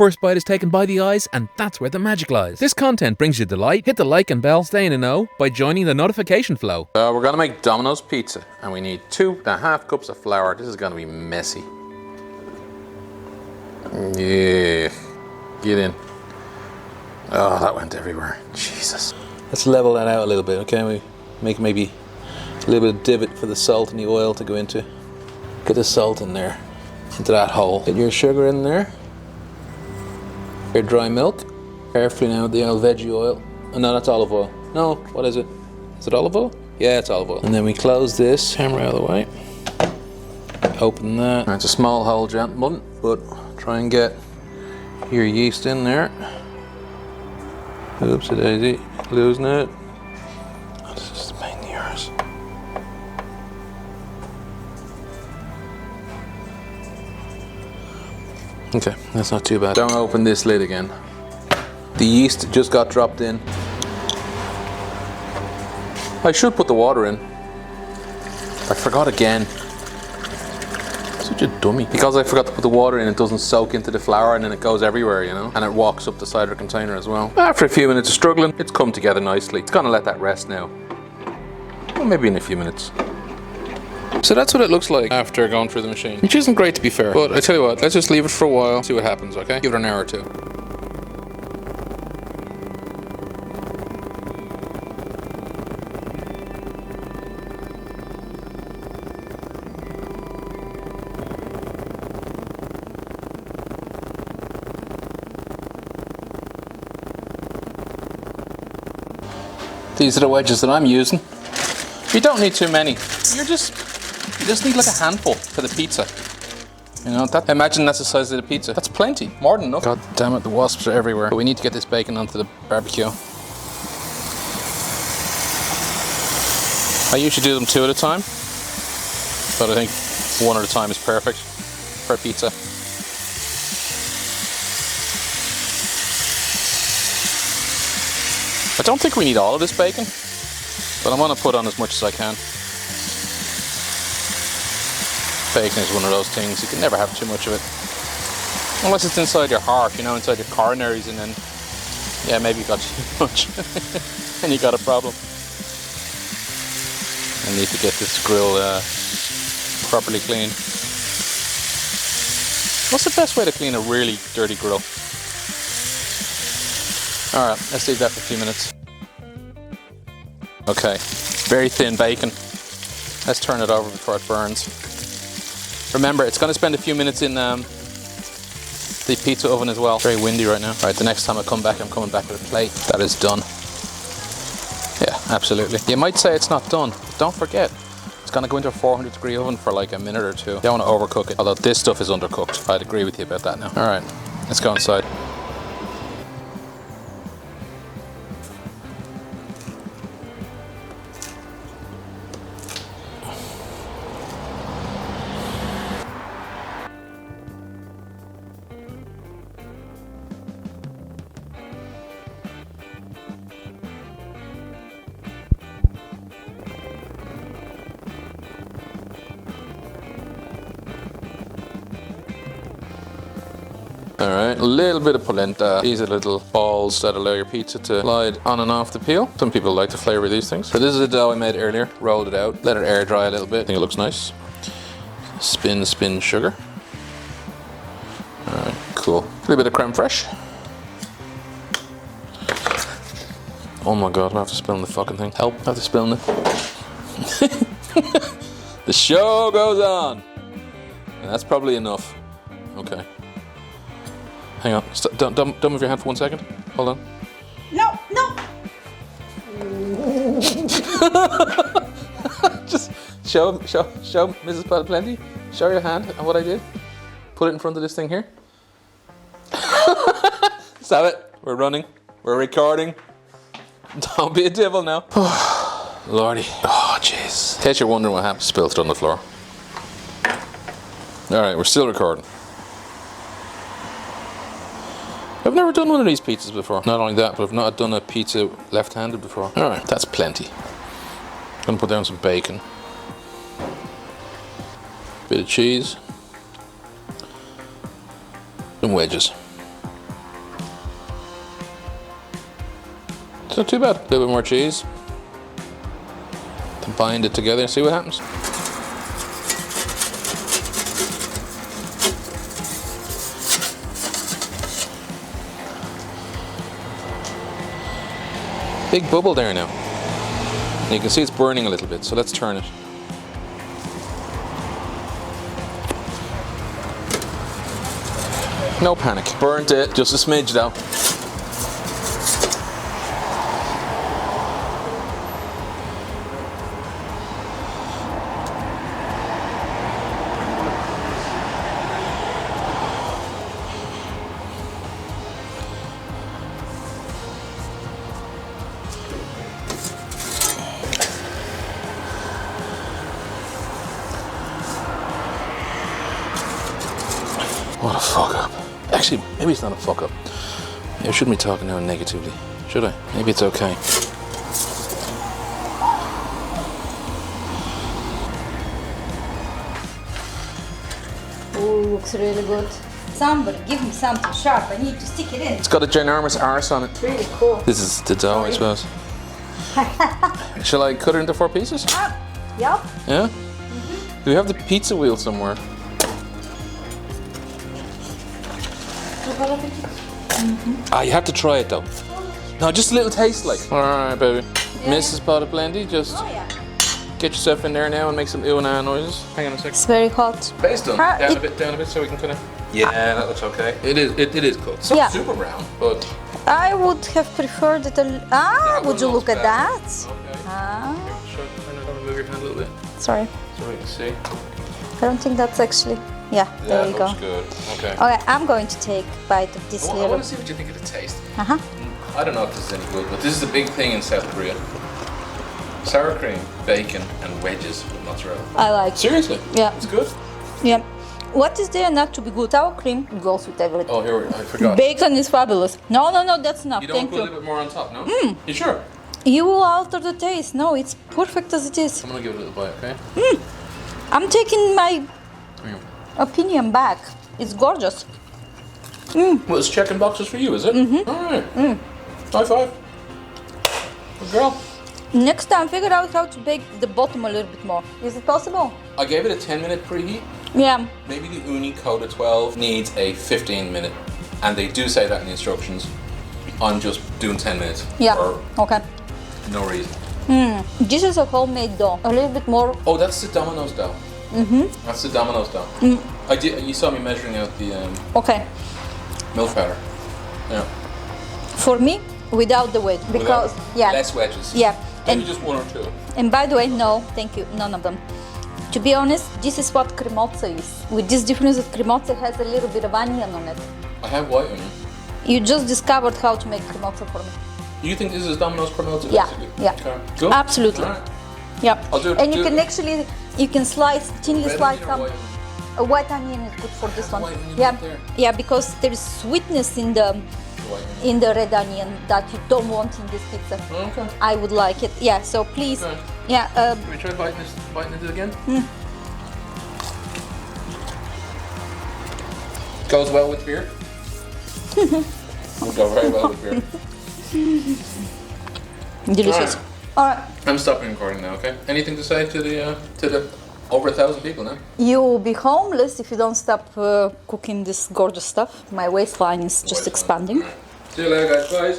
First bite is taken by the eyes, and that's where the magic lies. This content brings you delight. Hit the like and bell, stay in the know by joining the notification flow. We're gonna make Domino's pizza, and we need 2.5 cups of flour. This is gonna be messy. Yeah, get in. Oh, that went everywhere. Jesus. Let's level that out a little bit, okay? We make maybe a little bit of divot for the salt and the oil to go into. Get the salt in there, into that hole. Get your sugar in there. Your dry milk. Carefully now with the old veggie oil. Oh, no, that's olive oil. No, what is it? Is it olive oil? Yeah, it's olive oil. And then we close this, hammer out of the way. Open that. It's a small hole, gentlemen, but try and get your yeast in there. Oopsie daisy, losing it. Oh, this is a pain in the arse. Okay, that's not too bad. Don't open this lid again. The yeast just got dropped in. I should put the water in. I forgot again. Such a dummy. Because I forgot to put the water in, it doesn't soak into the flour and then it goes everywhere, you know? And it walks up the side of the container as well. After a few minutes of struggling, it's come together nicely. It's gonna let that rest now. Well, maybe in a few minutes. So that's what it looks like after going through the machine. Which isn't great, to be fair. But I tell you what, let's just leave it for a while, see what happens, okay? Give it an hour or two. These are the wedges that I'm using. You don't need too many. You just need like a handful for the pizza. You know, imagine that's the size of the pizza. That's plenty, more than enough. God damn it, the wasps are everywhere. But we need to get this bacon onto the barbecue. I usually do them 2 at a time, but I think 1 at a time is perfect for a pizza. I don't think we need all of this bacon, but I'm going to put on as much as I can. Bacon is one of those things, you can never have too much of it. Unless it's inside your heart, you know, inside your coronaries, and then, yeah, maybe you got too much. And you got a problem. I need to get this grill properly cleaned. What's the best way to clean a really dirty grill? Alright, let's leave that for a few minutes. Okay, very thin bacon. Let's turn it over before it burns. Remember, it's going to spend a few minutes in the pizza oven as well. Very windy right now. Alright, the next time I come back, I'm coming back with a plate. That is done. Yeah, absolutely. You might say it's not done, but don't forget, it's going to go into a 400-degree oven for like a minute or two. You don't want to overcook it, although this stuff is undercooked. I'd agree with you about that now. Alright, let's go inside. Alright, a little bit of polenta. These are little balls that allow your pizza to slide on and off the peel. Some people like to flavour these things. So this is the dough I made earlier. Rolled it out, let it air dry a little bit. I think it looks nice. Spin sugar. Alright, cool. A little bit of creme fraiche. Oh my god, I have to spill the fucking thing. Help, I have to spill it. The show goes on. And that's probably enough. Okay. Hang on, don't move your hand for 1 second. Hold on. No. Just show Mrs. PotOfPlenty. Show your hand and what I did. Put it in front of this thing here. Stop it. We're running. We're recording. Don't be a devil now. Lordy. Oh, jeez. In case you're wondering what happened, spilled it on the floor. Alright, we're still recording. I've never done one of these pizzas before. Not only that, but I've not done a pizza left-handed before. Alright, that's plenty. I'm gonna put down some bacon. Bit of cheese. Some wedges. not too bad. A little bit more cheese to bind it together and see what happens. Big bubble there now. And you can see it's burning a little bit, so let's turn it. No panic. Burnt it, just a smidge though. What a fuck up. Actually, maybe it's not a fuck up. I shouldn't be talking now negatively, should I? Maybe it's okay. Ooh, looks really good. Somebody give me something sharp. I need to stick it in. It's got a ginormous arse on it. It's really cool. This is the dough, I suppose. Shall I cut it into 4 pieces? Yep. Yeah? Do we have the pizza wheel somewhere? Ah, you have to try it though. No, just a little taste like. Alright, baby. Yeah. Mrs. PotOfPlenty, just get yourself in there now and make some ooh and ah noises. Hang on a second. It's very hot. Base done. Down a bit so we can kind of. Yeah, that looks okay. It is cooked. It's not super brown, but. I would have preferred it would you look at that? Okay. Ah. Turn it over, move your hand a little bit Sorry. so we can see. I don't think that's actually. Yeah, there you go. Looks good. Okay. Okay, I'm going to take a bite of this I little. want to see what you think of the taste. Uh-huh. I don't know if this is any good, but this is a big thing in South Korea. Sour cream, bacon, and wedges with mozzarella. I like it. Seriously? Yeah. It's good? Yeah. What is there not to be good? Our cream goes with everything. Oh, here I forgot. Bacon is fabulous. No, that's enough. You don't Thank put you. a little bit more on top, no? You sure? You will alter the taste. No, it's perfect as it is. I'm gonna give it a little bite, okay? I'm taking my Mm. opinion back. It's gorgeous. Well, it's checking boxes for you, is it? Alright. High five. Good girl. Next time, figure out how to bake the bottom a little bit more. Is it possible? I gave it a 10-minute preheat. Yeah. Maybe the Uni Coda 12 needs a 15-minute. And they do say that in the instructions. I'm just doing 10 minutes. Yeah. For Okay. no reason. This is a homemade dough. A little bit more. Oh, that's the Domino's dough. That's the Domino's dough. I did. You saw me measuring out the Okay. milk powder. Yeah. For me, without the wedge, because less wedges. Yeah. Maybe just 1 or 2. And by the way, no, thank you, none of them. To be honest, this is what cremozza is. With this difference that cremozza has a little bit of onion on it. I have white onion. You just discovered how to make cremozza for me. You think this is Domino's cremozza, Yeah, basically? yeah. Okay. Cool. Absolutely. All right. Yeah. I'll do it- And you do can it. actually, you can slice, thinly Red slice onion or some. white onion? A white onion is good for this one. white onion Yeah, right there. yeah, because there is sweetness in the White onion. red onion that you don't want in this pizza. Okay. I would like it. Yeah, so please, Okay. yeah. Can we try biting into it again? Goes well with beer. Would go very well with beer. Delicious. All right. I'm stopping recording now. Okay. Anything to say to the over 1,000 people now? You will be homeless if you don't stop cooking this gorgeous stuff. My waistline is just expanding. See you later, guys. Bye.